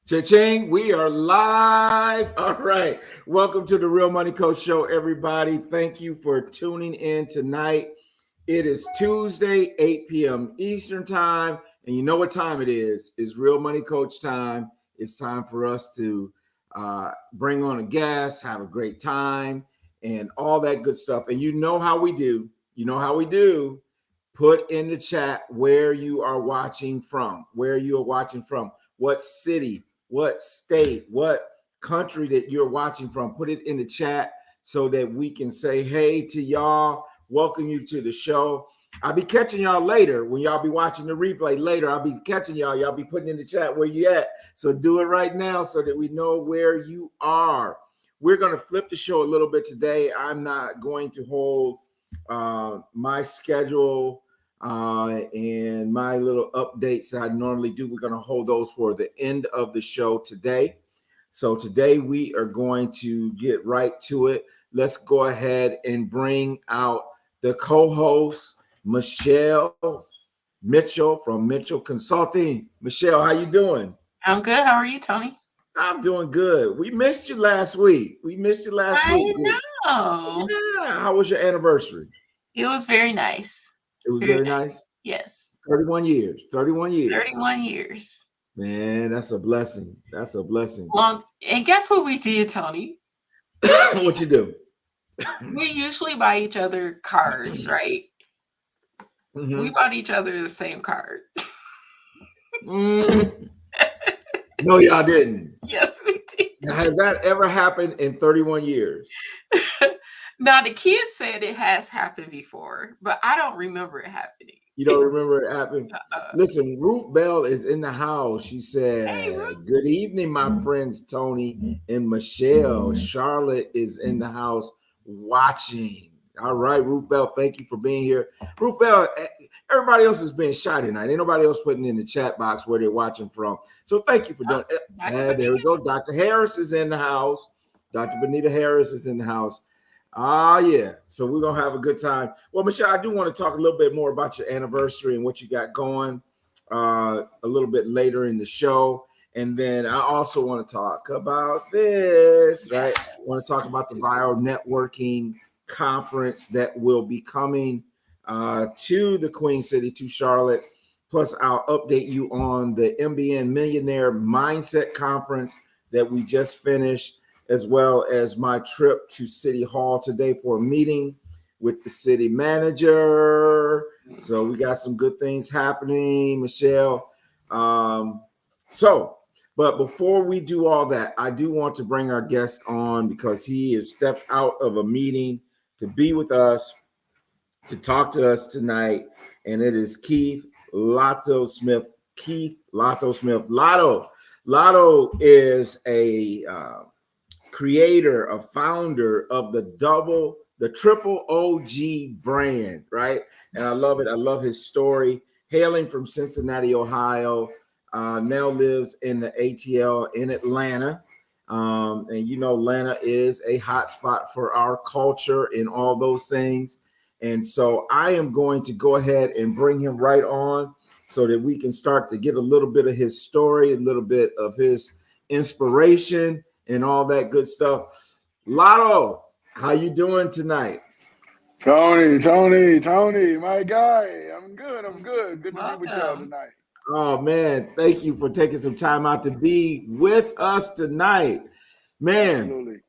Cha-ching, we are live. All right. Welcome to the Real Money Coach Show, everybody. Thank you for tuning in tonight. It is Tuesday, 8 p.m. Eastern Time. And you know what time it is. It's Real Money Coach time. It's time for us to bring on a guest, have a great time, and all that good stuff. And you know how we do. You know how we do. Put in the chat where you are watching from, what city, what state, what country that you're watching from. Put it in the chat so that we can say hey to y'all, welcome you to the show. I'll be catching y'all later when y'all be watching the replay later. I'll be catching y'all be putting in the chat where you at. So do it right now so that we know where you are. We're going to flip the show a little bit today. I'm not going to hold my schedule and my little updates that I normally do. We're going to hold those for the end of the show today. So today we are going to get right to it. Let's go ahead and bring out the co-host, Michelle Mitchell from Mitchell Consulting. Michelle, how you doing? I'm good. How are you, Tony? I'm doing good. We missed you last week. I know. Yeah. How was your anniversary? It was very nice. It was very nice. Yes. 31 years. 31 years. 31 years. Man, that's a blessing. Well, and guess what we did, Tony? What you do? We usually buy each other cards, right? Mm-hmm. We bought each other the same card. No, y'all didn't. Yes, we did. Now, has that ever happened in 31 years? Now, the kids said it has happened before, but I don't remember it happening. You don't remember it happening? Listen, Ruth Bell is in the house. She said, hey, good evening, my friends Tony and Michelle. Charlotte is in the house watching. All right, Ruth Bell, thank you for being here. Ruth Bell, everybody else is being shy tonight. Ain't nobody else putting in the chat box where they're watching from. So thank you for doing it. There we go. Dr. Harris is in the house. Dr. Benita Harris is in the house. Yeah. So we're going to have a good time. Well, Michelle, I do want to talk a little bit more about your anniversary and what you got going a little bit later in the show. And then I also want to talk about this, right? I want to talk about the bio networking conference that will be coming to the Queen City, to Charlotte. Plus, I'll update you on the MBN Millionaire Mindset Conference that we just finished, as well as my trip to City Hall today for a meeting with the city manager. So we got some good things happening, Michelle. But before we do all that, I do want to bring our guest on because he has stepped out of a meeting to be with us, to talk to us tonight. And it is Keith Lotto Smith. Lotto is a creator, a founder of the triple OG brand, right? And I love it. I love his story. Hailing from Cincinnati, Ohio, now lives in the ATL in Atlanta. And you know, Atlanta is a hot spot for our culture and all those things. And so I am going to go ahead and bring him right on so that we can start to get a little bit of his story, a little bit of his inspiration and all that good stuff. Lotto, how you doing tonight? Tony, my guy. I'm good. Good to be with y'all tonight. Oh, man, thank you for taking some time out to be with us tonight. Man, absolutely.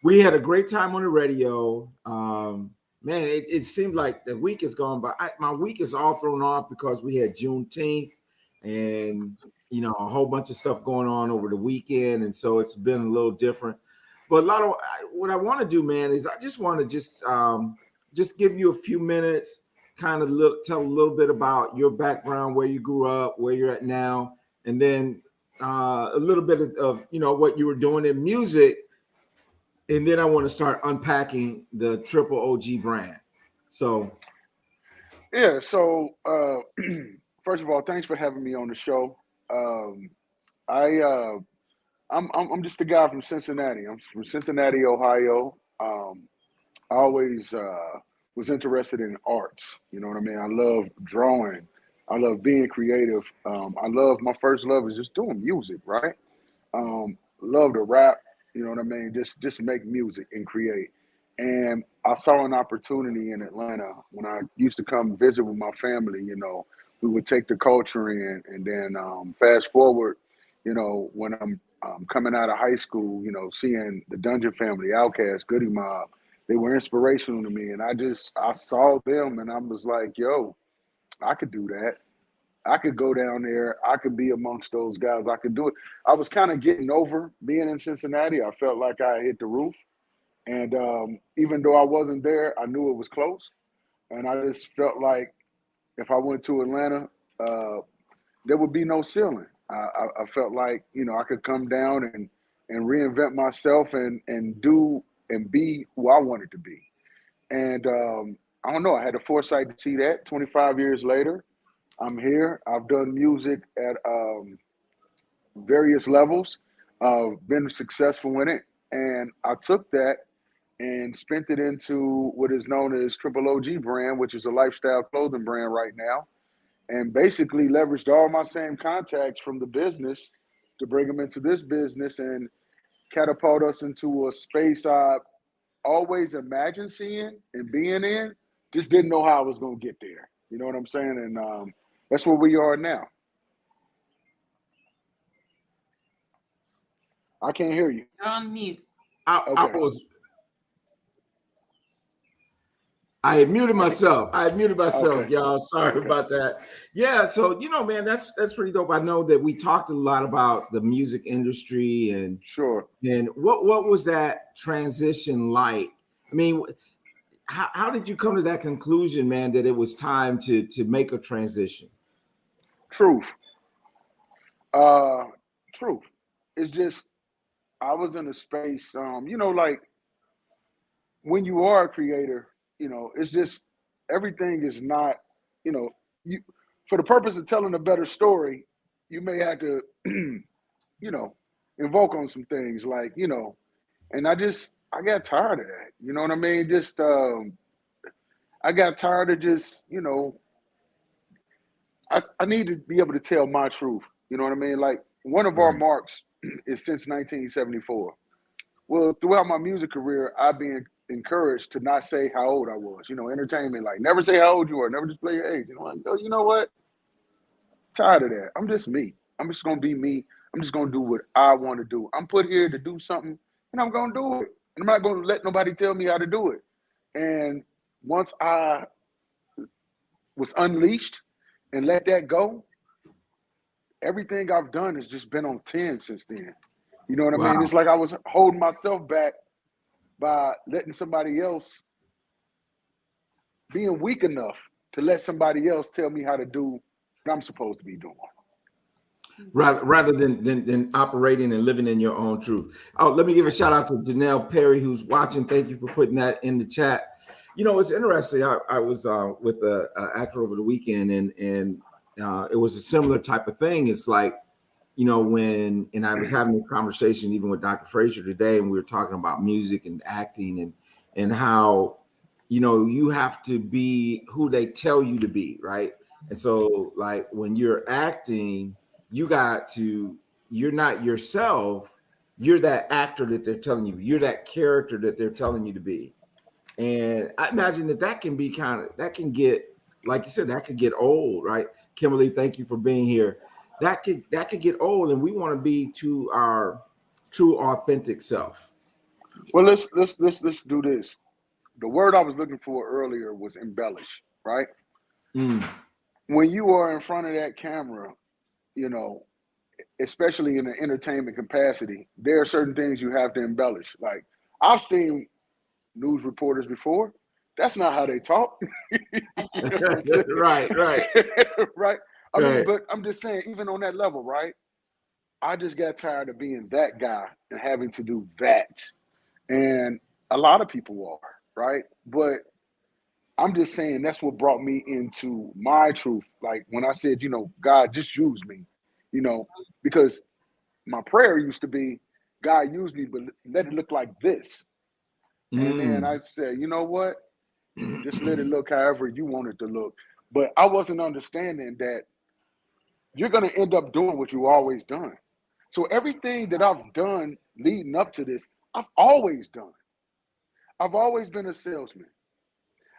We had a great time on the radio. Man, it seemed like the week is gone by. My week is all thrown off because we had Juneteenth and, you know, a whole bunch of stuff going on over the weekend. And so it's been a little different. But Lotto, what I want to do, man, is I just want to just give you a few minutes, kind of tell a little bit about your background, where you grew up, where you're at now, and then a little bit of, you know, what you were doing in music. And then I want to start unpacking the triple OG brand. So, yeah. So, first of all, thanks for having me on the show. I'm just a guy from Cincinnati. I'm from Cincinnati, Ohio. I always was interested in arts. You know what I mean? I love drawing. I love being creative. My first love is just doing music, right? love to rap, you know what I mean? Just make music and create. And I saw an opportunity in Atlanta when I used to come visit with my family, you know, we would take the culture in, and then fast forward, you know, when I'm coming out of high school, you know, seeing the Dungeon Family, Outkast, Goody Mob, they were inspirational to me. And I saw them and I was like, yo, I could do that. I could go down there. I could be amongst those guys. I could do it. I was kind of getting over being in Cincinnati. I felt like I hit the roof. And even though I wasn't there, I knew it was close. And I just felt like if I went to Atlanta, uh, there would be no ceiling. I felt like, you know, I could come down and reinvent myself and do and be who I wanted to be. And I don't know, I had the foresight to see that 25 years later. I'm here. I've done music at various levels, been successful in it. And I took that and spent it into what is known as Triple OG brand, which is a lifestyle clothing brand right now. And basically leveraged all my same contacts from the business to bring them into this business and catapult us into a space I always imagined seeing and being in, just didn't know how I was going to get there. You know what I'm saying? And that's where we are now. I can't hear you. You're on mute. Okay. I had muted myself. Okay. Y'all. Sorry about that. Yeah, so you know, man, that's pretty dope. I know that we talked a lot about the music industry and Sure. and what was that transition like? I mean, how did you come to that conclusion, man, that it was time to make a transition? Truth. Uh, truth. It's just I was in a space, you know, like when you are a creator, you know, it's just everything is not, you know, you for the purpose of telling a better story, you may have to, you know, invoke on some things like, you know, and I got tired of that. You know what I mean? Just I got tired of just, you know, I need to be able to tell my truth. You know what I mean? Like one of our Right. marks is since 1974. Well, throughout my music career, I've been encouraged to not say how old I was. You know, entertainment, like never say how old you are, never display your age. You know, like, oh, you know what? Tired of that. I'm just me. I'm just gonna be me. I'm just gonna do what I want to do. I'm put here to do something, and I'm gonna do it. And I'm not gonna let nobody tell me how to do it. And once I was unleashed and let that go, everything I've done has just been on 10 since then. You know what I mean? Wow. It's like I was holding myself back by letting somebody else, being weak enough to let somebody else tell me how to do what I'm supposed to be doing. Rather than operating and living in your own truth. Oh, let me give a shout out to Janelle Perry who's watching. Thank you for putting that in the chat. You know, it's interesting. I was with an actor over the weekend, and it was a similar type of thing. It's like, you know, and I was having a conversation even with Dr. Frazier today, and we were talking about music and acting and how, you know, you have to be who they tell you to be, right? And so, like, when you're acting, you're not yourself, you're that actor that they're telling you, you're that character that they're telling you to be. And I imagine that can be that can get, like you said, that could get old, right? Kimberly, thank you for being here. That could get old, and we want to be to our true authentic self. Well, let's do this. The word I was looking for earlier was embellish, right? Mm. When you are in front of that camera, you know, especially in an entertainment capacity, there are certain things you have to embellish. Like I've seen news reporters before. That's not how they talk. You know what I'm Right, right, saying? Right. I mean, right. but I'm just saying, even on that level, right? I just got tired of being that guy and having to do that. And a lot of people are, right? But I'm just saying that's what brought me into my truth. Like when I said, you know, God, just use me, you know, because my prayer used to be, God, use me, but let it look like this. And then Mm. I said, you know what? Just let it look however you want it to look. But I wasn't understanding that you're going to end up doing what you always done. So everything that I've done leading up to this, I've always done. I've always been a salesman.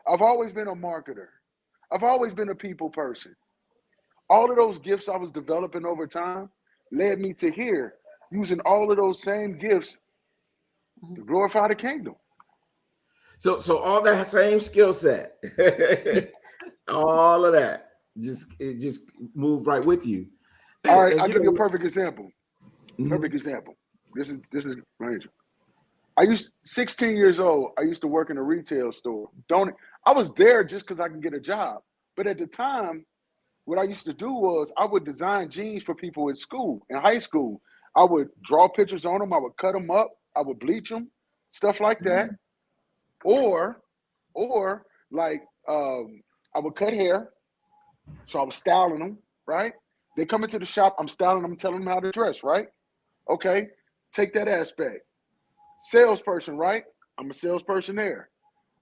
I've always been a marketer. I've always been a people person. All of those gifts I was developing over time led me to here, using all of those same gifts to glorify the kingdom. So all that same skill set, all of that, it just moved right with you. All right, And I'll give you a perfect example. Perfect example. This is major. 16 years old. I used to work in a retail store. I was there just because I can get a job. But at the time, what I used to do was I would design jeans for people in school, in high school. I would draw pictures on them. I would cut them up. I would bleach them, stuff like that. Or like I would cut hair. So I was styling them, right? They come into the shop. I'm styling them, telling them how to dress, right? Okay, take that aspect. Salesperson, right? I'm a salesperson there.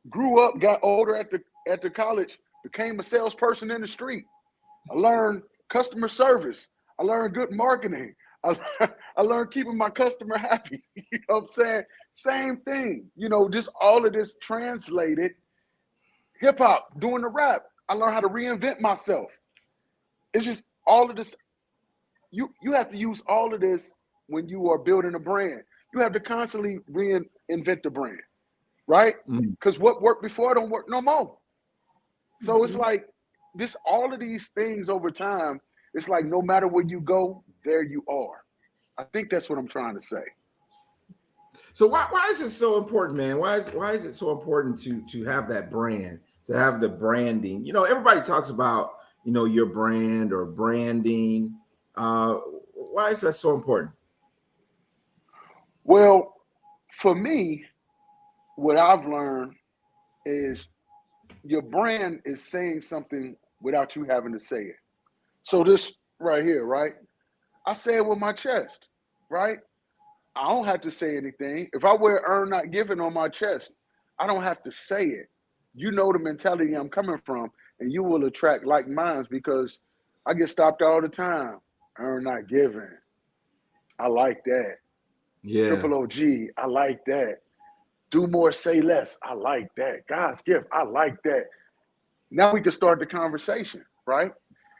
Grew up, got older at the college, became a salesperson in the street. I learned customer service. I learned good marketing. I learned keeping my customer happy. You know what I'm saying? Same thing. You know, just all of this translated. Hip hop, doing the rap. I learned how to reinvent myself. It's just all of this. You have to use all of this when you are building a brand. You have to constantly reinvent the brand, right? Because what worked before don't work no more. So it's like this, all of these things over time, it's like no matter where you go, there you are. I think that's what I'm trying to say. So why is it so important, man? Why is it so important to have that brand, to have the branding? You know, everybody talks about, you know, your brand or branding. Why is that so important? Well, for me, what I've learned is your brand is saying something without you having to say it. So this right here, right? I say it with my chest, right? I don't have to say anything. If I wear earn not given on my chest, I don't have to say it. You know the mentality I'm coming from, and you will attract like minds because I get stopped all the time. Earn not given. I like that. Yeah. Triple OG, I like that. Do more, say less. I like that. God's gift, I like that. Now we can start the conversation, right?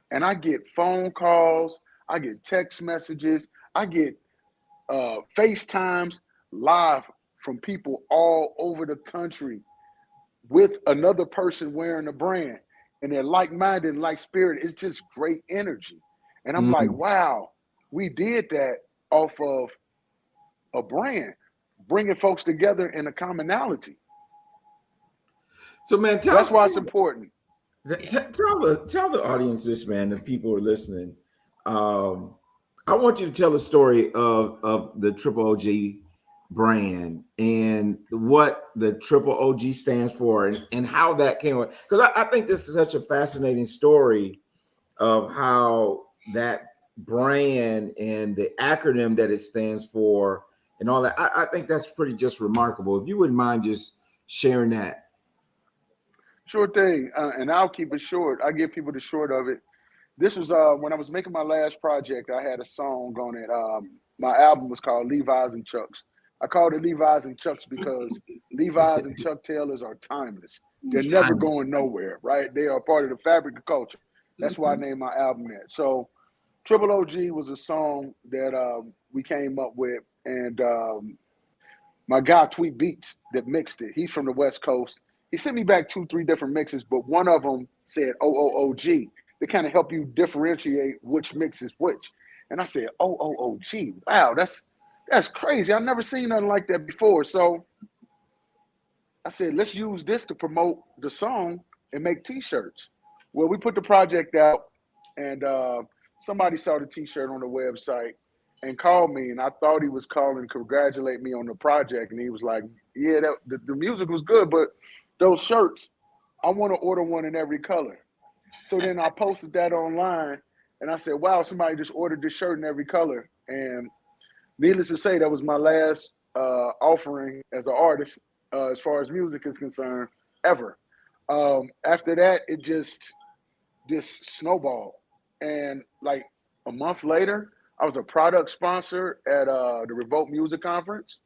And I get phone calls, I get text messages, I get FaceTimes live from people all over the country with another person wearing a brand, and they're like-minded and like spirit. It's just great energy. And I'm like, wow, we did that off of a brand, bringing folks together in a commonality. So, man, that's why it's important. Tell the audience this, man, the people who are listening. I want you to tell the story of the Triple OG brand and what the Triple OG stands for and how that came up. Because I think this is such a fascinating story of how that brand and the acronym that it stands for and all that. I think that's pretty just remarkable. If you wouldn't mind just sharing that. Sure thing. And I'll keep it short. I give people the short of it. This was when I was making my last project. I had a song on it. My album was called Levi's and Chucks. I called it Levi's and Chucks because Levi's and Chuck Taylors are timeless. They're never going nowhere, right? They are part of the fabric of culture. That's why I named my album that. So Triple OG was a song that we came up with. And my guy, Tweet Beats, that mixed it. He's from the West Coast. He sent me back 2-3 different mixes, but one of them said OOOG. They kind of help you differentiate which mix is which. And I said, OOOG. Wow, that's crazy. I've never seen nothing like that before. So I said, let's use this to promote the song and make T-shirts. Well, we put the project out, and somebody saw the T-shirt on the website and called me, and I thought he was calling to congratulate me on the project. And he was like, yeah, the music was good, but those shirts, I want to order one in every color. So then I posted that online, and I said, wow, somebody just ordered this shirt in every color. And needless to say, that was my last offering as an artist, as far as music is concerned, ever. After that, it just snowballed. And like a month later, I was a product sponsor at the Revolt Music Conference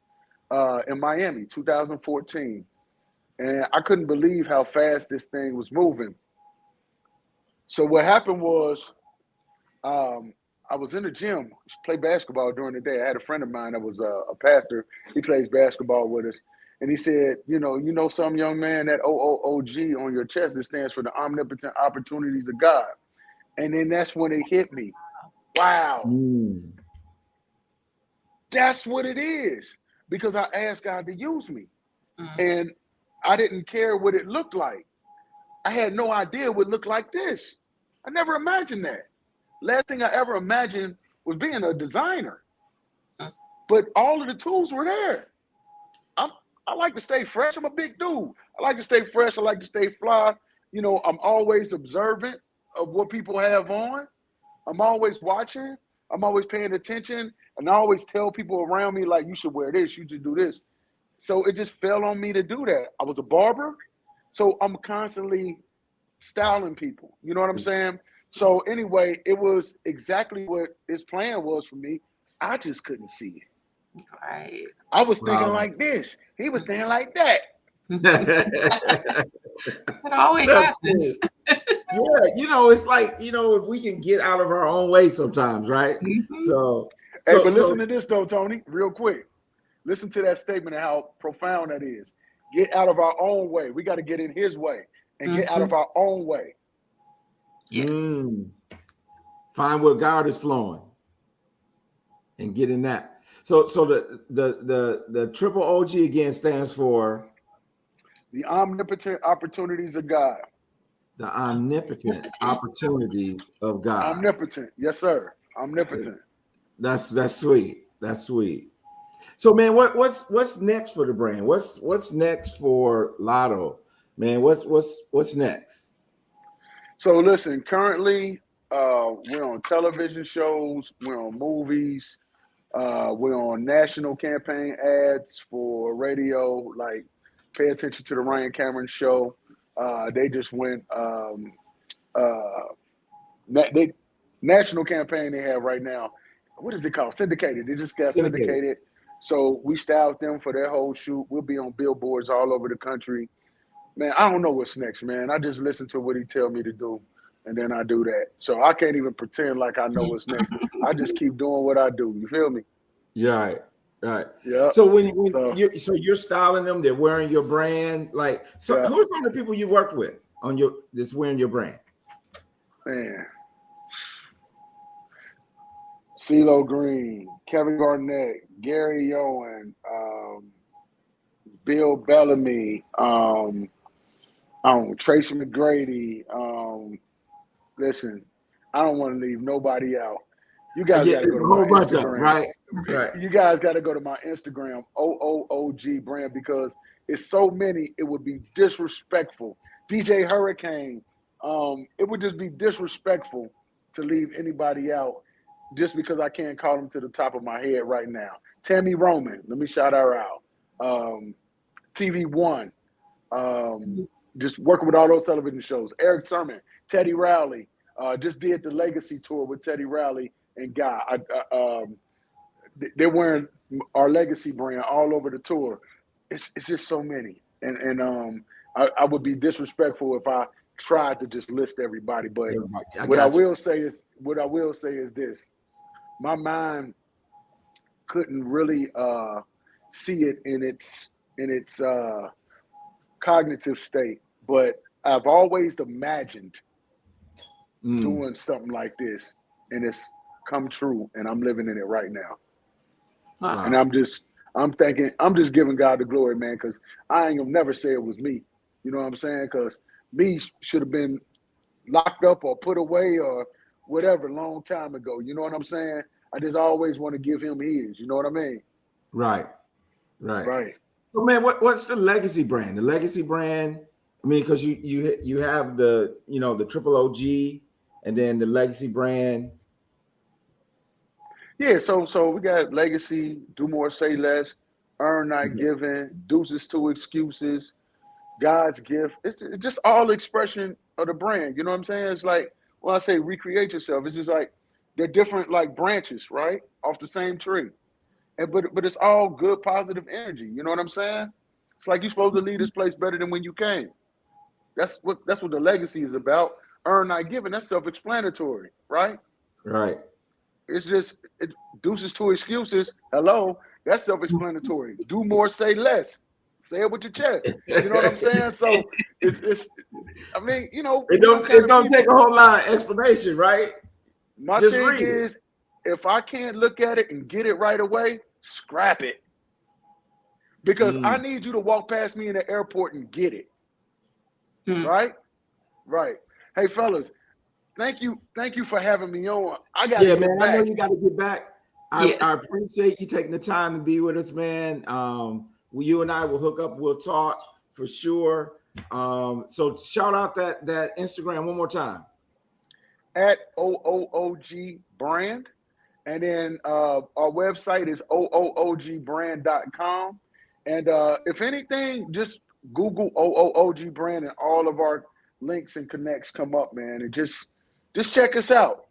in Miami, 2014. And I couldn't believe how fast this thing was moving. So what happened was I was in the gym, play basketball during the day. I had a friend of mine that was a pastor. He plays basketball with us. And he said, you know, some young man, that OOOG on your chest, that stands for the omnipotent opportunities of God. And then that's when it hit me. Wow. That's what it is. Because I asked God to use me. And I didn't care what it looked like. I had no idea what it looked like this. I never imagined that. Last thing I ever imagined was being a designer. But all of the tools were there. I like to stay fresh. I'm a big dude. I like to stay fresh. I like to stay fly. You know, I'm always observant of what people have on. I'm always watching. I'm always paying attention. And I always tell people around me, like, you should wear this. You should do this. So it just fell on me to do that. I was a barber. So I'm constantly styling people. You know what I'm saying? So anyway, it was exactly what his plan was for me. I just couldn't see it. Right. I was thinking like this. He was thinking like that. It always happens. Yeah, you know, it's like, you know, if we can get out of our own way sometimes, right? But listen to this though, Tony, real quick. Listen to that statement and how profound that is. Get out of our own way. We got to get in his way and get out of our own way. Yes. Find where God is flowing and get in that. So the triple OG again stands for the omnipotent opportunities of God. The omnipotent opportunities of God. Omnipotent, yes, sir. Omnipotent. That's sweet. That's sweet. So, man, what's next for the brand? What's next for Lotto, man? What's next? So, listen. Currently, we're on television shows. We're on movies. We're on national campaign ads for radio. Like, pay attention to the Ryan Cameron show. They just went. They national campaign they have right now. What is it called? Syndicated. They just got syndicated. So we styled them for their whole shoot. We'll be on billboards all over the country. Man, I don't know what's next, man. I just listen to what he tell me to do, and then I do that. So I can't even pretend like I know what's next. I just keep doing what I do. You feel me? Yeah, right. Yeah. So you're styling them, they're wearing your brand. Like, so who's some of the people you worked with on that's wearing your brand? Man. CeeLo Green, Kevin Garnett, Gary Owen, Bill Bellamy, Tracy McGrady. Listen, I don't want to leave nobody out. You guys got to go to my Instagram. Right. You guys got to go to my Instagram, OOOG brand, because it's so many. It would be disrespectful. DJ Hurricane. It would just be disrespectful to leave anybody out just because I can't call them to the top of my head right now. Tammy Roman, let me shout her out. TV One, just working with all those television shows. Eric Sermon, Teddy Riley, just did the Legacy tour with Teddy Riley and Guy. They're wearing our Legacy brand all over the tour. It's just so many, and I would be disrespectful if I tried to just list everybody. But what I will say is this: my mind couldn't really see it in its cognitive state, but I've always imagined doing something like this, and it's come true, and I'm living in it right now. Wow. And I'm just giving God the glory, man, because I ain't gonna never say it was me. You know what I'm saying? Because me should have been locked up or put away or whatever a long time ago. You know what I'm saying? I just always want to give him his. You know what I mean? Right. So, man, what's the Legacy brand? The Legacy brand. I mean, because you have the the triple OG, and then the Legacy brand. Yeah. So we got Legacy, Do More, Say Less, Earn Not Giving, Deuces to Excuses, God's Gift. It's just all expression of the brand. You know what I'm saying? It's like when I say recreate yourself, it's just like they're different like branches, right, off the same tree. And but it's all good, positive energy. You know what I'm saying? It's like you're supposed to leave this place better than when you came. That's what the legacy is about. Earn, not given. That's self-explanatory, right? Right. It's just deuces to excuses. Hello, that's self-explanatory. Do more, say less. Say it with your chest. You know what I'm saying? So it's I mean, you know, It we them don't kind it of don't take people. a whole lot of explanation, right? My Just thing read it. is, if I can't look at it and get it right away, scrap it. Because I need you to walk past me in the airport and get it. Right? Right. Hey fellas, thank you for having me on. I gotta Yeah, get man. I know back. you got to get back. I Yes. appreciate you taking the time to be with us, man. You and I will hook up. We'll talk for sure. So shout out that Instagram one more time. At OOOG brand. And then our website is OOOGbrand.com. And if anything, just Google OOOG brand and all of our links and connects come up, man. And just check us out.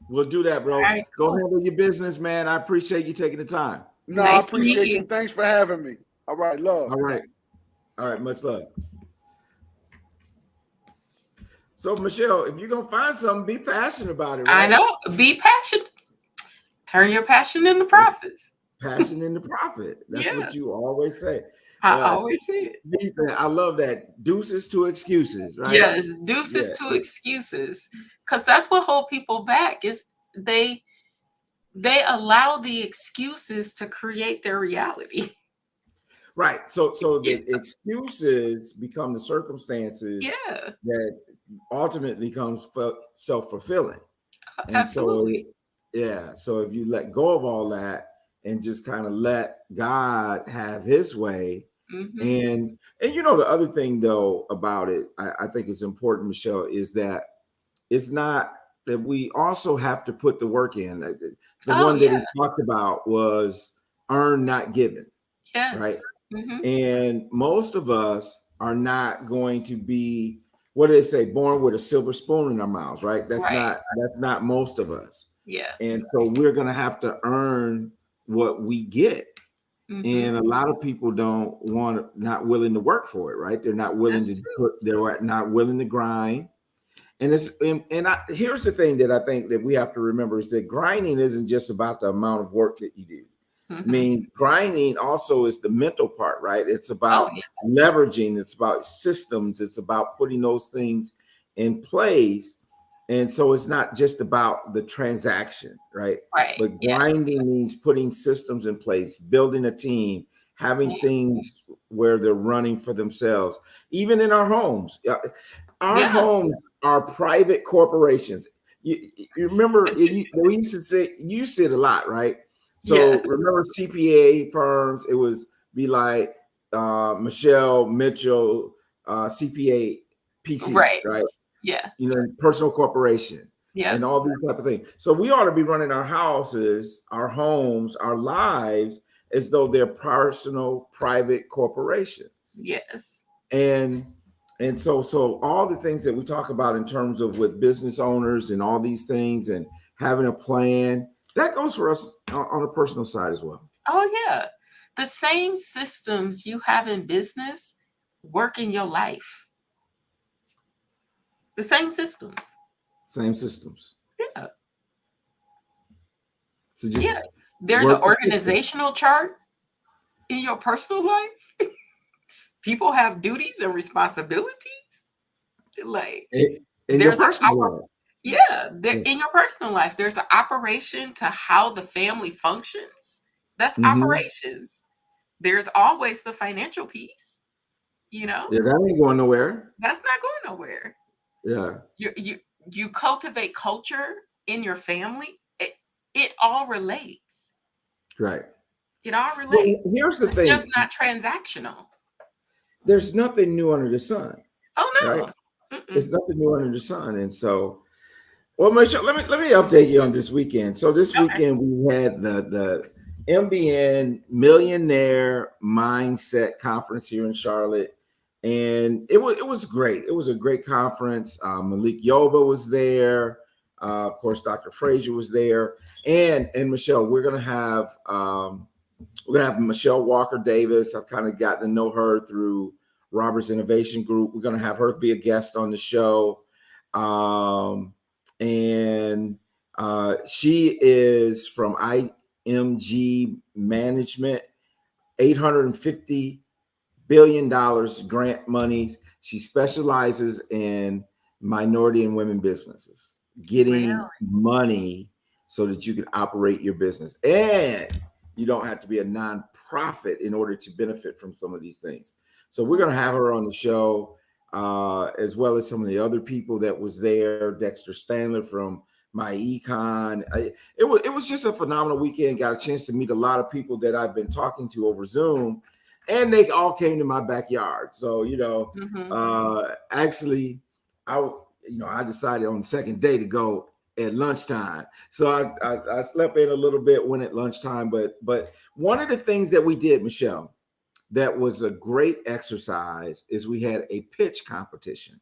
We'll do that, bro. Right, Go cool. handle your business, man. I appreciate you taking the time. No, Nice I to meet appreciate you. you. Thanks for having me. All right, love. All right. All right, much love. So, Michelle, if you're going to find something, be passionate about it, right? I know. Be passionate. Turn your passion into profits. Passion into profit. That's Yeah. what you always say. I always say it. I love that. Deuces to excuses, right? Yes, deuces to excuses. Because that's what hold people back is they allow the excuses to create their reality. Right. So the excuses become the circumstances that ultimately comes self-fulfilling. And absolutely. So if you let go of all that and just kind of let God have his way, and you know, the other thing though about it, I think it's important, Michelle, is that it's not that we also have to put the work in. The one that he talked about was earn, not given. Yes. Right. And most of us are not going to be, what do they say, born with a silver spoon in our mouths, right? That's not most of us. Yeah. And so we're going to have to earn what we get. And a lot of people not willing to work for it, right? They're not willing they're not willing to grind. And here's the thing that I think that we have to remember is that grinding isn't just about the amount of work that you do. I mean, grinding also is the mental part, right? It's about leveraging, it's about systems, it's about putting those things in place. And so it's not just about the transaction, right? But grinding means putting systems in place, building a team, having things where they're running for themselves. Even in our homes, our homes are private corporations. You remember, we used to say, you said a lot, right? So remember CPA firms, it was be like Michelle Mitchell, CPA PC, right? Yeah. You know, personal corporation, and all these type of things. So we ought to be running our houses, our homes, our lives as though they're personal, private corporations. Yes. And so all the things that we talk about in terms of with business owners and all these things and having a plan, that goes for us on a personal side as well. Oh, yeah. The same systems you have in business work in your life. The same systems. Same systems. Yeah. So just there's an organizational chart in your personal life. People have duties and responsibilities. Like in your personal life. In your personal life, there's an operation to how the family functions. That's operations. There's always the financial piece, you know? Yeah, that ain't going nowhere. That's not going nowhere. Yeah. You cultivate culture in your family. It all relates. Right. It all relates. Well, here's the thing. It's just not transactional. There's nothing new under the sun. Oh no. Right? There's nothing new under the sun. And so, well, Michelle, let me update you on this weekend. So this weekend we had the MBN Millionaire Mindset Conference here in Charlotte, and it was great. It was a great conference. Malik Yoba was there. Of course, Dr. Frazier was there, and Michelle. We're gonna have Michelle Walker Davis. I've kind of gotten to know her through Robert's Innovation Group. We're gonna have her be a guest on the show, and she is from IMG Management, $850 billion grant money. She specializes in minority and women businesses, getting money so that you can operate your business. And you don't have to be a nonprofit in order to benefit from some of these things. So we're going to have her on the show, as well as some of the other people that was there. Dexter Stanley from My Econ. It was just a phenomenal weekend. Got a chance to meet a lot of people that I've been talking to over Zoom, and they all came to my backyard. So, actually, I decided on the second day to go at lunchtime. So I slept in a little bit, went at lunchtime. But one of the things that we did, Michelle, that was a great exercise is we had a pitch competition.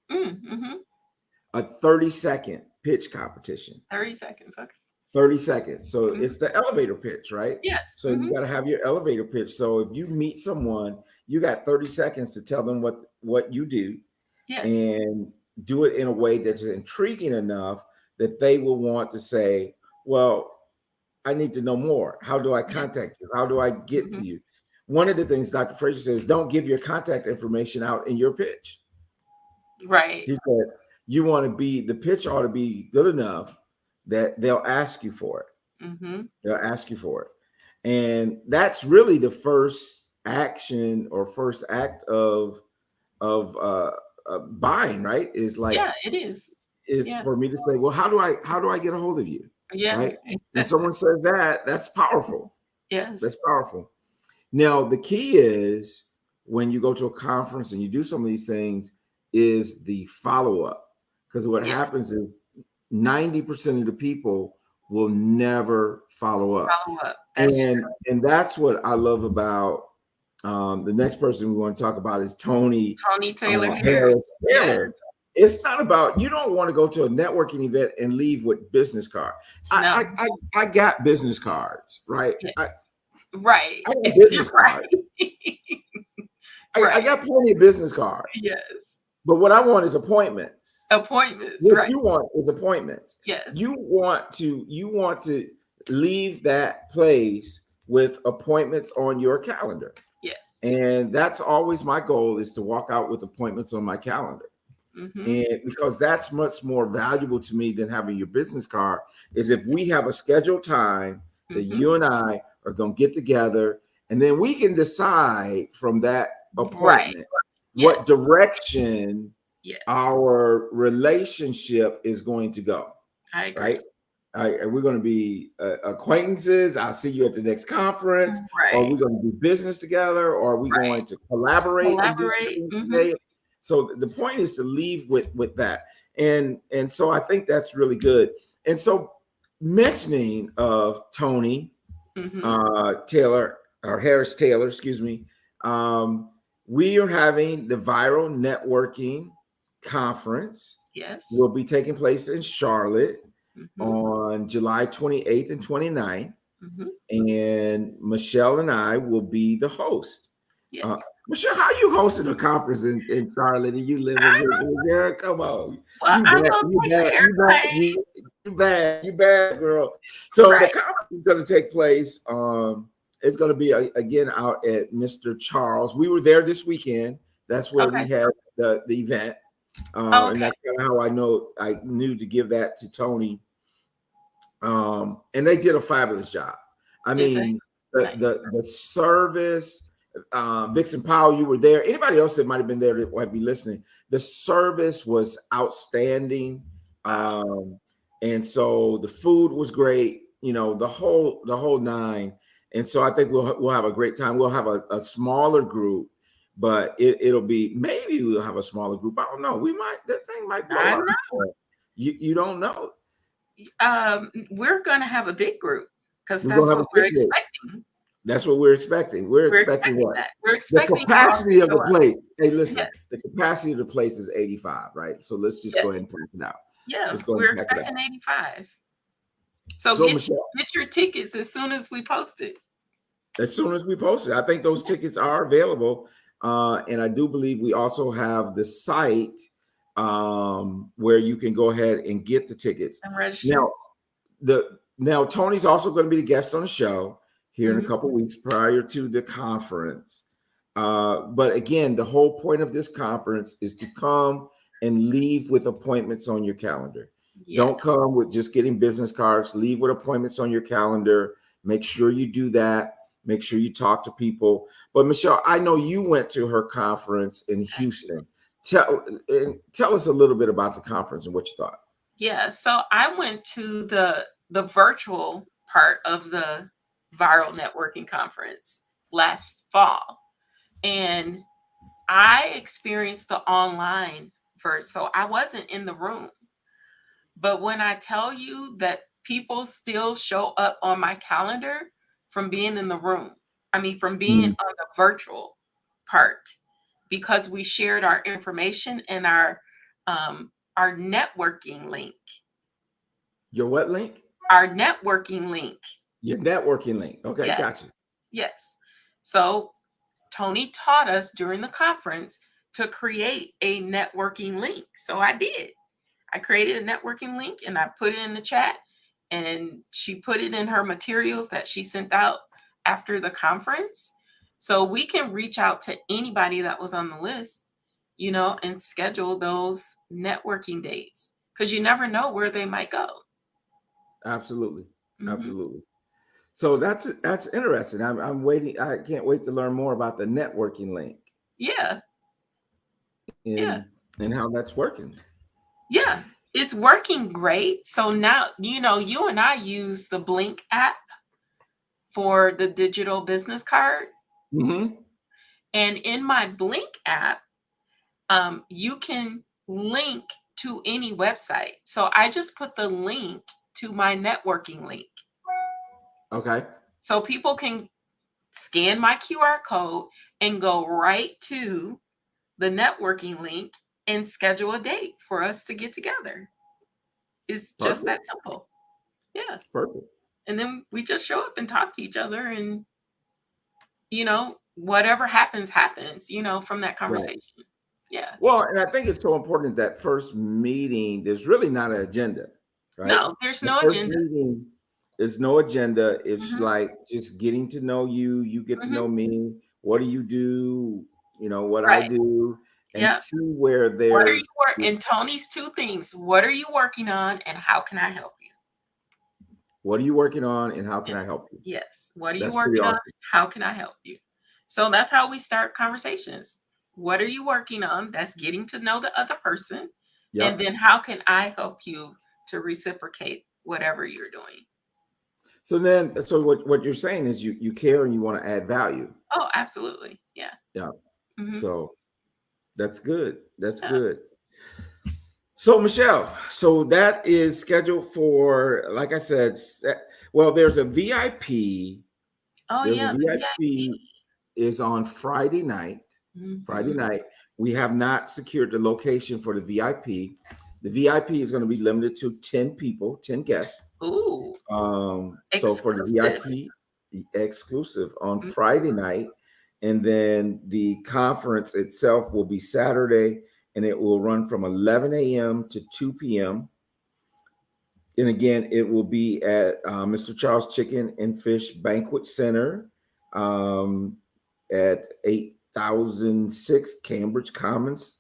A 30-second pitch competition. 30 seconds. Okay. 30 seconds. So it's the elevator pitch, right? Yes. So you got to have your elevator pitch. So if you meet someone, you got 30 seconds to tell them what you do, and do it in a way that's intriguing enough that they will want to say, well, I need to know more. How do I contact you? How do I get to you? One of the things Dr. Frazier says, don't give your contact information out in your pitch. Right. He said, the pitch ought to be good enough that they'll ask you for it. They'll ask you for it. And that's really the first action or first act of buying, right? Is like, it is. Is for me to say, well, how do I get a hold of you? Yeah. Right. And someone says that's powerful. Yes. That's powerful. Now, the key is when you go to a conference and you do some of these things is the follow-up. Because what happens is 90% of the people will never follow up. And that's what I love about the next person we want to talk about is Tony Taylor Harris. It's not about, you don't want to go to a networking event and leave with business cards. I got business cards, right? Yes. I got business cards. I got plenty of business cards. Yes. But what I want is appointments. What you want is appointments. Yes. You want to leave that place with appointments on your calendar. Yes. And that's always my goal, is to walk out with appointments on my calendar. And because that's much more valuable to me than having your business card, is if we have a scheduled time that you and I are going to get together, and then we can decide from that appointment what direction our relationship is going to go. I agree. Right? Are we going to be acquaintances? I'll see you at the next conference. Or are we going to do business together? Or are we going to collaborate? And do something So the point is to leave with that. And so I think that's really good. And so mentioning of Tony Taylor, or Harris Taylor, excuse me, we are having the Viral Networking Conference. Yes. Will be taking place in Charlotte on July 28th and 29th. And Michelle and I will be the host. Yes. Michelle, how you hosting a conference in Charlotte and you live in there? Come on. You bad, girl. So the conference is going to take place. It's going to be again out at Mr. Charles. We were there this weekend. That's where we had the event. And that's kind of how I knew to give that to Tony. And they did a fabulous job. I mean, the service. Vixen Powell, you were there. Anybody else that might have been there that might be listening, the service was outstanding. And so the food was great, the whole nine. And so I think we'll have a great time. We'll have a smaller group, but it'll be, maybe we'll have a smaller group. I don't know. That thing might blow up. You don't know. We're going to have a big group because that's what we're expecting. That's what we're expecting. We're expecting what? We're expecting the capacity of the place. Hey, listen, the capacity of the place is 85, right? So let's just go ahead and put it out. Yeah, It's going to we're pack it out. expecting 85. So So Michelle, get your tickets as soon as we post it. as soon as we post it, I think those tickets are available. And I do believe we also have the site where you can go ahead and get the tickets. And register. Now Tony's also going to be the guest on the show here in a Mhm. couple weeks prior to the conference. But again, the whole point of this conference is to come and leave with appointments on your calendar. Don't Yes. come with just getting business cards. Leave with appointments on your calendar. Make sure you do that. Make sure you talk to people. But Michelle, I know you went to her conference in Houston. Tell us a little bit about the conference and what you thought. Yeah, so I went to the virtual part of the viral networking conference last fall, and I experienced the online version. So I wasn't in the room. But when I tell you that people still show up on my calendar from being in the room, I mean, from being Mm. on the virtual part, because we shared our information and our networking link. Your what link? Our networking link. Your networking link. Okay, Yes, gotcha. yes. So Tony taught us during the conference to create a networking link. So I did. I created a networking link and I put it in the chat, and she put it in her materials that she sent out after the conference. So we can reach out to anybody that was on the list, and schedule those networking dates, because you never know where they might go. Absolutely. Mhm. Absolutely. So that's interesting. I'm waiting. I can't wait to learn more about the networking link Yeah, yeah, and how that's working. yeah. It's working great. So now, you and I use the Blink app for the digital business card. Mm-hmm. And in my Blink app, you can link to any website. So I just put the link to my networking link. Okay. So people can scan my QR code and go right to the networking link and schedule a date for us to get together. It's just Perfect. that simple. Yeah. Perfect. And then we just show up and talk to each other, and, whatever happens, happens, from that Right. conversation. Yeah. Well, and I think it's so important that first meeting, there's really not an agenda, right? No, there's The no first agenda. meeting is no agenda. It's Mhm, like just getting to know you. You get to know mhm. me. What do you do? What I Right. do, and Yeah. see where What are you there's and Tony's two things. What are you working on and how can I help you? what are you working on and how can Yeah. I help you? Yes. What are you That's pretty working on? awesome. How can I help you? So that's how we start conversations. What are you working on? That's getting to know the other person. And Yep. then how can I help you to reciprocate whatever you're doing? So what you're saying is you care and you want to add value. Oh, absolutely. Yeah. Yeah. Hmm. So that's good. That's Yeah. good. So Michelle, so that is scheduled for, like I said, well, there's a VIP. Oh, There's a yeah. The VIP is on Friday night. VIP. Friday Hmm. night. We have not secured the location for the VIP. The VIP is going to be limited to 10 people, 10 guests. Ooh, So for the exclusive. VIP exclusive on Mhm. Friday night, and then the conference itself will be Saturday, and it will run from 11 a.m. to 2 p.m. And again, it will be at Mr. Charles Chicken and Fish Banquet Center at 8006 Cambridge Commons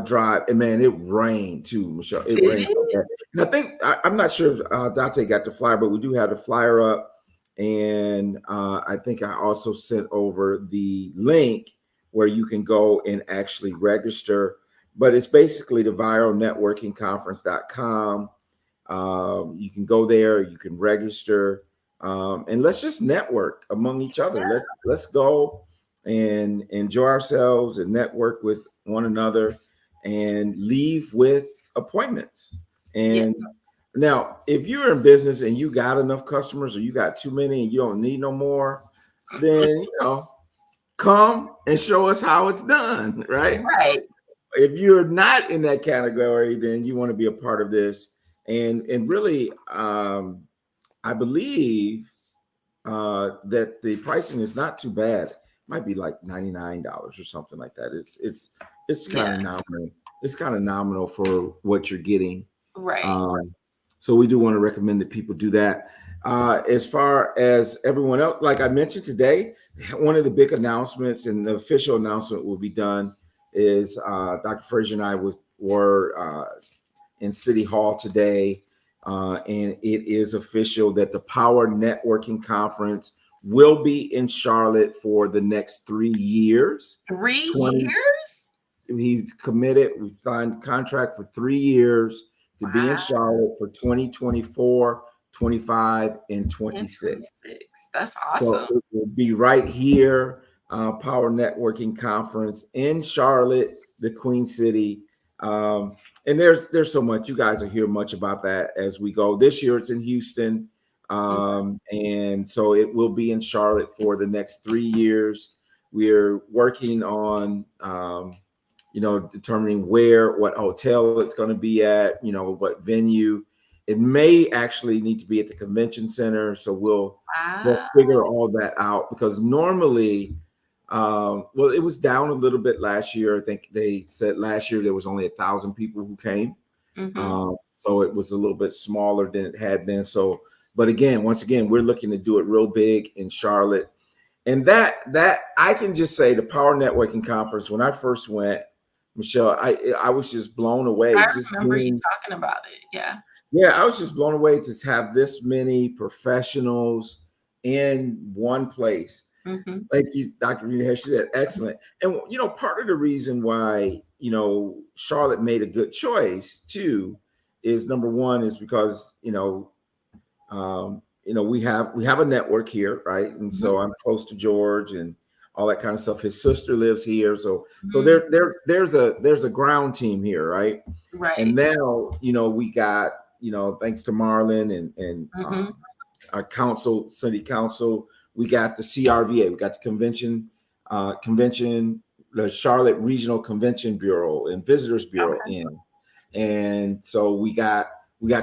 Drive. And man, it rained too, Michelle. It Did rained so it? bad. And I think I'm not sure if Dante got the flyer, but we do have the flyer up. And I think I also sent over the link where you can go and actually register. But it's basically the viralnetworkingconference.com. You can go there, you can register, and let's just network among each other. Yeah. Let's go and enjoy ourselves and network with one another and leave with appointments. Yeah. And now, if you're in business and you got enough customers or you got too many and you don't need no more, then come and show us how it's done, right? Right. if you're not in that category, then you want to be a part of this. And really, I believe that the pricing is not too bad. It might be like $99 or something like that. It's kind of nominal. It's kind of nominal for what you're getting. Right. So we do want to recommend that people do that. As far as everyone else, like I mentioned today, one of the big announcements, and the official announcement will be done, is Dr. Frazier and I were in City Hall today, and it is official that the Power Networking Conference will be in Charlotte for the next 3 years. 3 years? He's committed. We signed a contract for 3 years to be in Charlotte for 2024, 25, and 26. That's awesome. So it will be right here, Power Networking Conference in Charlotte, the Queen City. And there's so much. You guys will hear much about that as we go. This year it's in Houston. And so it will be in Charlotte for the next 3 years. We're working on determining what hotel it's going to be at, what venue. It may actually need to be at the convention center. So we'll figure all that out, because normally, it was down a little bit last year. I think they said last year there was only 1,000 people who came. So it was a little bit smaller than it had been. So, but once again, we're looking to do it real big in Charlotte. And that I can just say, the Power Networking Conference, when I first went, Michelle, I was just blown away. I remember you talking about it. Yeah. Yeah, I was just blown away to have this many professionals in one place. Thank you, Dr. Rita Harris. She said excellent. And part of the reason why Charlotte made a good choice too is, number one, is because we have a network here, right? And so I'm close to George and all that kind of stuff. His sister lives here, so there's a ground team here, right? Right. And now we got thanks to Marlon and our council, city council, we got the CRVA, we got the convention, the Charlotte Regional Convention Bureau and Visitors Bureau in, and so we got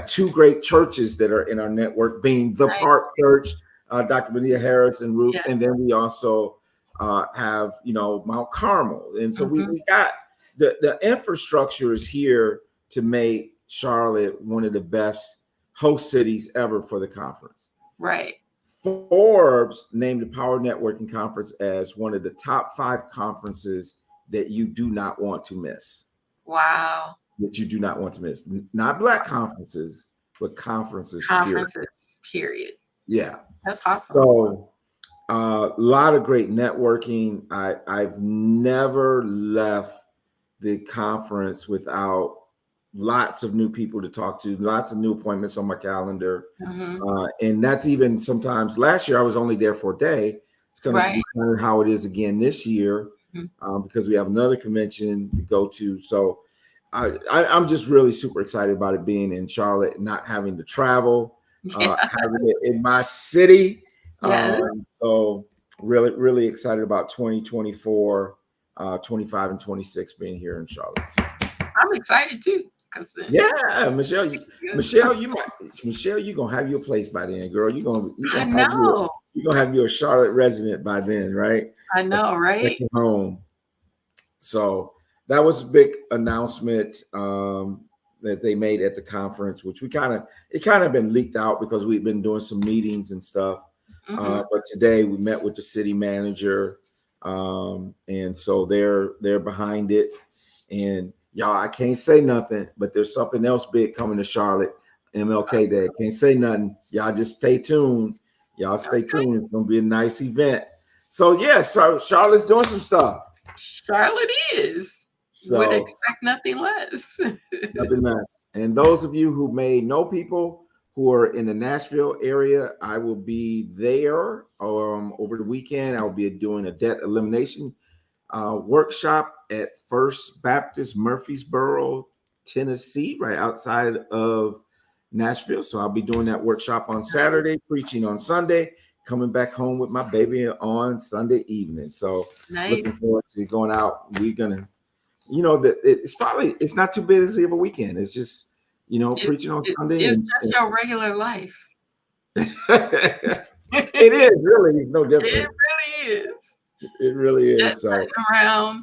2 great churches that are in our network, being the Park Church, Dr. Benita Harris and Ruth, and then we also have Mount Carmel, and so we got the infrastructure is here to make Charlotte one of the best host cities ever for the conference. Right. Forbes named the Power Networking Conference as one of the top 5 conferences that you do not want to miss. Wow. That you do not want to miss. Not Black conferences, but conferences. Period. Yeah. That's awesome. So a lot of great networking. I've never left the conference without lots of new people to talk to, lots of new appointments on my calendar. And that's even sometimes. Last year I was only there for a day. It's going to be kind of how it is again this year, because we have another convention to go to. So I'm just really super excited about it being in Charlotte, not having to travel, having it in my city. So really, really excited about 2024, 25 and 26 being here in Charlotte. I'm excited too. Michelle, you're gonna have your place by then, girl. You're gonna have your Charlotte resident by then, right? I know, right? Home. So that was a big announcement that they made at the conference, which it kind of been leaked out because we've been doing some meetings and stuff. But today we met with the city manager, and so they're behind it. And y'all, I can't say nothing, but there's something else big coming to Charlotte, MLK Day. Can't say nothing. Y'all just stay tuned. Y'all stay tuned. It's going to be a nice event. So, so Charlotte's doing some stuff. Charlotte is. So, would expect nothing less. Nothing less. And those of you who may know people who are in the Nashville area, I will be there over the weekend. I will be doing a debt elimination workshop at First Baptist Murfreesboro, Tennessee, right outside of Nashville. So I'll be doing that workshop on Saturday, preaching on Sunday, coming back home with my baby on Sunday evening. So looking forward to going out. you know, that it's not too busy of a weekend. It's just, you know, It's preaching on it, Sunday it's and just your regular life. it is really no It different. really is. It really Just is. So, sitting around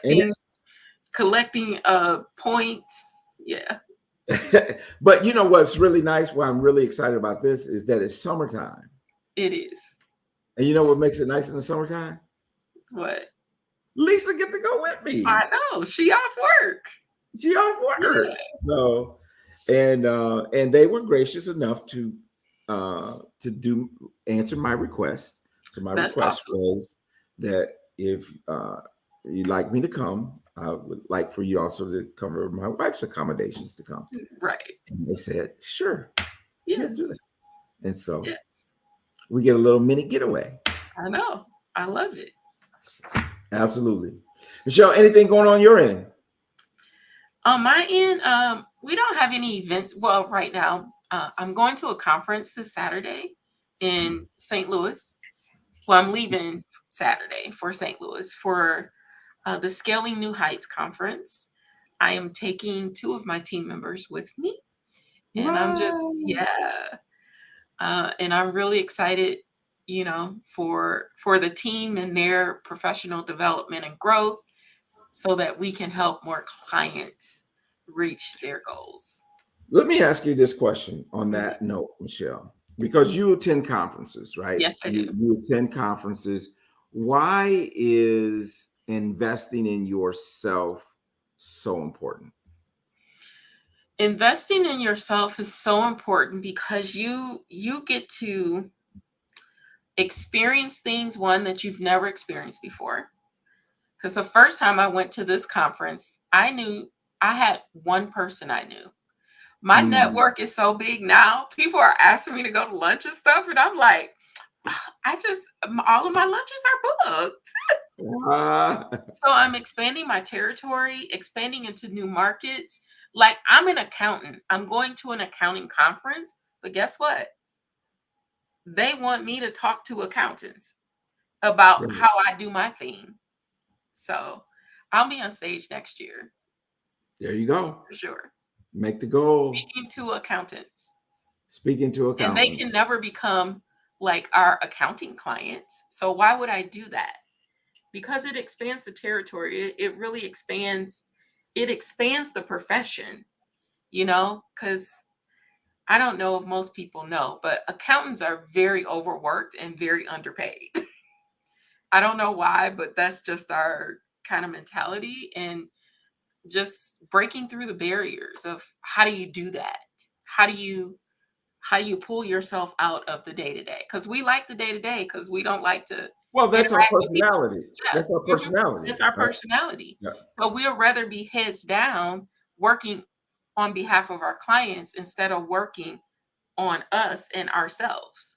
and collecting points. Yeah, but you know what's really nice? Why I'm really excited about this is that it's summertime, it is. and you know what makes it nice in the summertime? What? Lisa get to go with me. I know. She off work. She off work. Yeah, So, and they were gracious enough to do answer my request. So my that's request awesome. was that if you'd like me to come, I would like for you also to cover my wife's accommodations to come. Right. And they said, sure, we'll do Yes. that. And so Yes. we get a little mini getaway. I know. I love it. Absolutely. Michelle, anything going on your end? On my end, we don't have any events. Well, right now, I'm going to a conference this Saturday in St. Louis. Well, I'm leaving Saturday for St. Louis for the Scaling New Heights conference. I am taking 2 of my team members with me, and I'm just Wow. and I'm really excited, you know, for the team and their professional development and growth, so that we can help more clients reach their goals. Let me ask you this question on Mhm. that note, Michelle, because you attend conferences, right? Yes, I do. You attend conferences. Why is investing in yourself so important? Investing in yourself is so important because you get to experience things, one, that you've never experienced before. Because the first time I went to this conference, I knew I had one person I knew. My Hmm. network is so big now. People are asking me to go to lunch and stuff, and I'm like, all of my lunches are booked. Ah, So I'm expanding my territory, expanding into new markets. Like, I'm an accountant. I'm going to an accounting conference, but guess what? They want me to talk to accountants about right. how I do my thing. So I'll be on stage next year There you go. for sure. Make the goal. Speaking to accountants. Speaking to And they accountants. can never become like our accounting clients. So why would I do that? Because it expands the territory. It really expands, it expands the profession, you know, because I don't know if most people know, but accountants are very overworked and very underpaid. I don't know why, but that's just our kind of mentality, and just breaking through the barriers of how do you do that? How do you pull yourself out of the day to day? Because we like the day to day because we don't like to Well, that's our interact with people. personality. Yeah, That's our mhm. personality, It's our right? personality. Yeah, So we'll rather be heads down working on behalf of our clients instead of working on us and ourselves.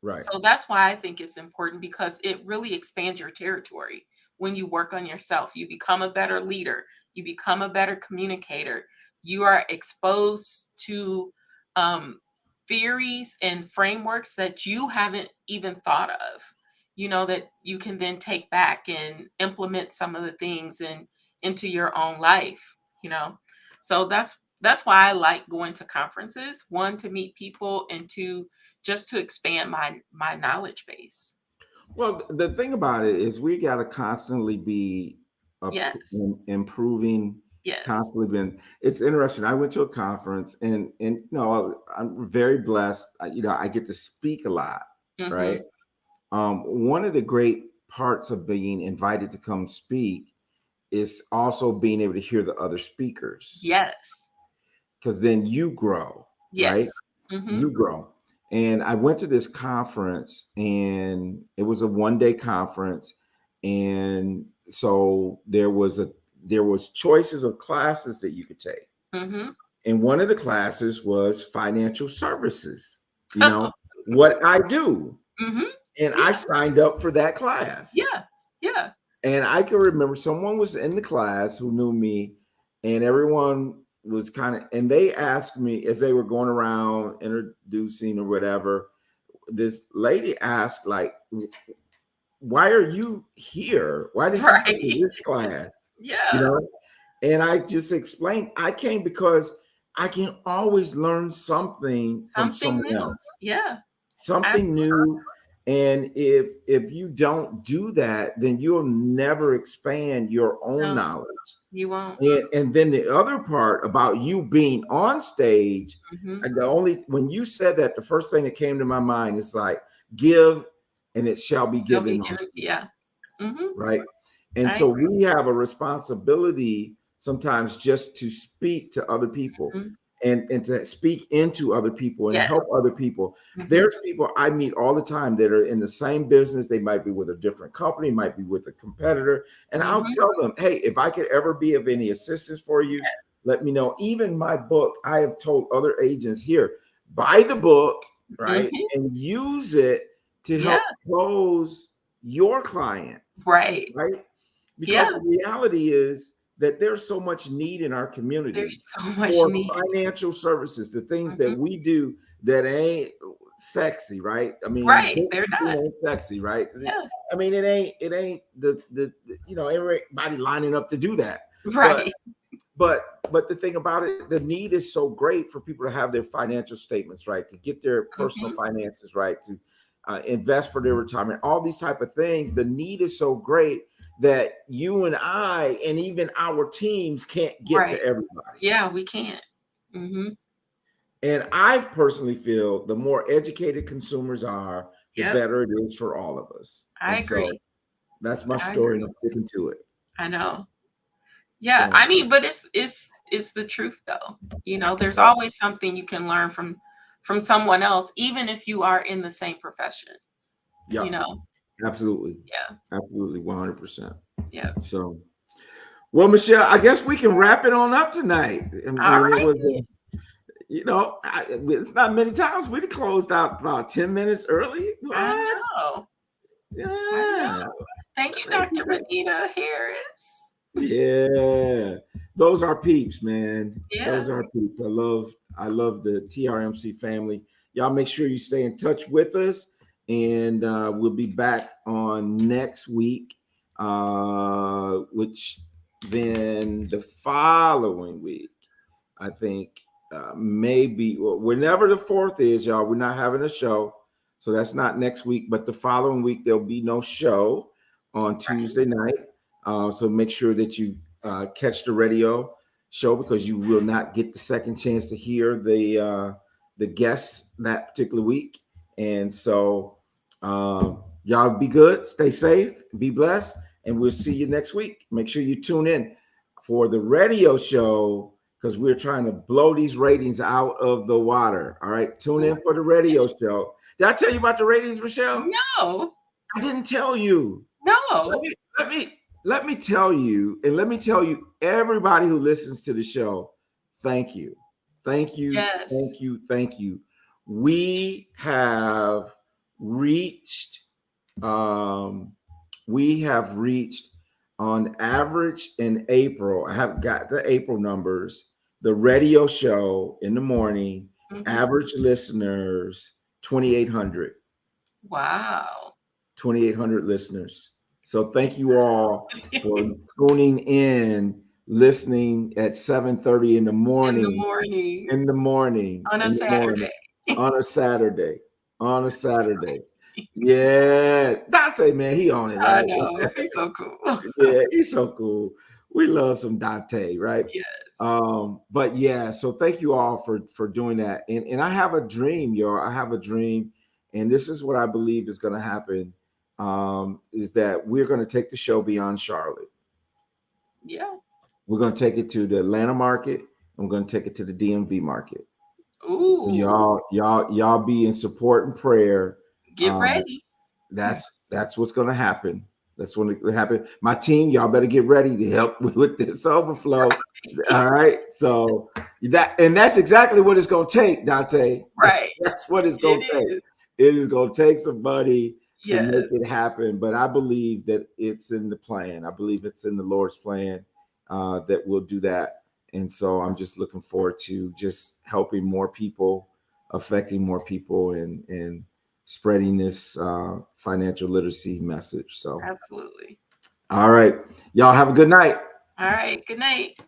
right. So that's why I think it's important, because it really expands your territory. When you work on yourself, you become a better leader, you become a better communicator, you are exposed to um, theories and frameworks that you haven't even thought of, you know, that you can then take back and implement some of the things into your own life, you know. So that's why I like going to conferences, one, to meet people, and two, just to expand my knowledge base. Well, the thing about it is we got to constantly be Yes. improving, Yes. constantly been. It's interesting. I went to a conference and you know, I'm very blessed. You know, I get to speak a lot, right? Mhm. One of the great parts of being invited to come speak is also being able to hear the other speakers, Yes. because then you grow, right? Yes. Mhm. You grow. And I went to this conference, and it was a 1 day conference. And so there was choices of classes that you could take. Mhm. And one of the classes was financial services, you know, what I do. Mhm. And I Yeah. signed up for that class. Yeah. Yeah. And I can remember someone was in the class who knew me, and everyone was kind of, and they asked me as they were going around introducing or whatever. This lady asked, like, why are you here? Why did you come to Right. this class? You Yeah. know, and I just explained I came because I can always learn something from Something someone new. else, Yeah. something Absolutely. new. And if you don't do that, then you'll never expand your own No, knowledge. you won't. And then the other part about you being on stage, Hmm. and the only when you said that, the first thing that came to my mind is like, give and it shall be They'll be given on, given. Yeah. Hmm. right? And I so agree. we have a responsibility sometimes just to speak to other people, Mhm. and to speak into other people and Yes. help other people. Hmm. There's people I meet all the time that are in the same business. They might be with a different company, might be with a competitor. And I'll Hmm. tell them, hey, if I could ever be of any assistance for you, let me know. Even my book, I have told other agents here, buy the book, right? Hmm. And use it to Yeah. help close your clients, Right. right? Yeah. Because the reality is that there's so much need in our community There's so much for need. financial services, the things that Hmm. we do that ain't sexy, right? I mean, Right. They're not. ain't sexy, right? Yeah. I mean, it ain't everybody lining up to do that. But Right. but the thing about it, the need is so great for people to have their financial statements right, to get their personal Hmm. finances right, to invest for their retirement, all these type of things. The need is so great that you and I and even our teams can't get to Right. everybody. Yeah, we can't. Hmm. And I personally feel the more educated consumers are, the Yep. better it is for all of us. I And so agree. that's my I story, and agree. I'm sticking to it. I know. Yeah, So I mean, but it's the truth though. There's right. always something you can learn from someone else, even if you are in the same profession. Yeah, You know. absolutely. Yeah. Absolutely, 100%. Yeah. So, well, Michelle, I guess we can wrap it on up tonight. I All mean, it right. was, it's not many times we'd have closed out about 10 minutes early. I What? know. I know. Yeah. Thank you, Thank Dr. you. Renita Harris. Yeah. Those are peeps, man. Yeah. Those are peeps. I love the TRMC family. Y'all make sure you stay in touch with us, and we'll be back on next week, which then the following week, I think maybe whenever the 4th is, y'all, we're not having a show. So that's not next week, but the following week, there'll be no show on Right. Tuesday night. So make sure that you catch the radio show, because you will not get the second chance to hear the guests that particular week. And so y'all be good, stay safe, be blessed, and we'll see you next week. Make sure you tune in for the radio show, because we're trying to blow these ratings out of the water. All right, tune in for the radio show. Did I tell you about the ratings, Michelle? No. I didn't tell you. Let No. me let me let me tell you, and let me tell you, everybody who listens to the show, thank you, thank you, Yes. thank you, thank you. We have reached, um, we have reached on average in April. I have got the April numbers. The radio show in the morning, Hmm. average listeners 2,800. Wow. 2,800 listeners. So thank you all for tuning in, listening at 7:30 in the In the morning, morning in the morning, on a in the morning, Saturday. on a Saturday, on a Saturday. Yeah, Dante, man, he on it, I right? know. He's so cool. Yeah, he's so cool. We love some Dante, right? Yes. But yeah, so thank you all for doing that. And I have a dream, y'all. I have a dream, and this is what I believe is going to happen. Is that we're going to take the show beyond Charlotte. Yeah. We're going to take it to the Atlanta market, and we're going to take it to the DMV market. So Ooh. y'all be in support and prayer. Get ready. That's what's going to happen. That's when it happen. My team, y'all better get ready to help with this overflow. All right. So that's exactly what it's going to take, Dante. Right. That's what it's going It to take. is. It is going to take somebody to make Yes. it happen. But I believe that it's in the plan. I believe it's in the Lord's plan that we'll do that. And so I'm just looking forward to just helping more people, affecting more people, and spreading this financial literacy message. So, Absolutely. all right, y'all have a good night. All right. Good night.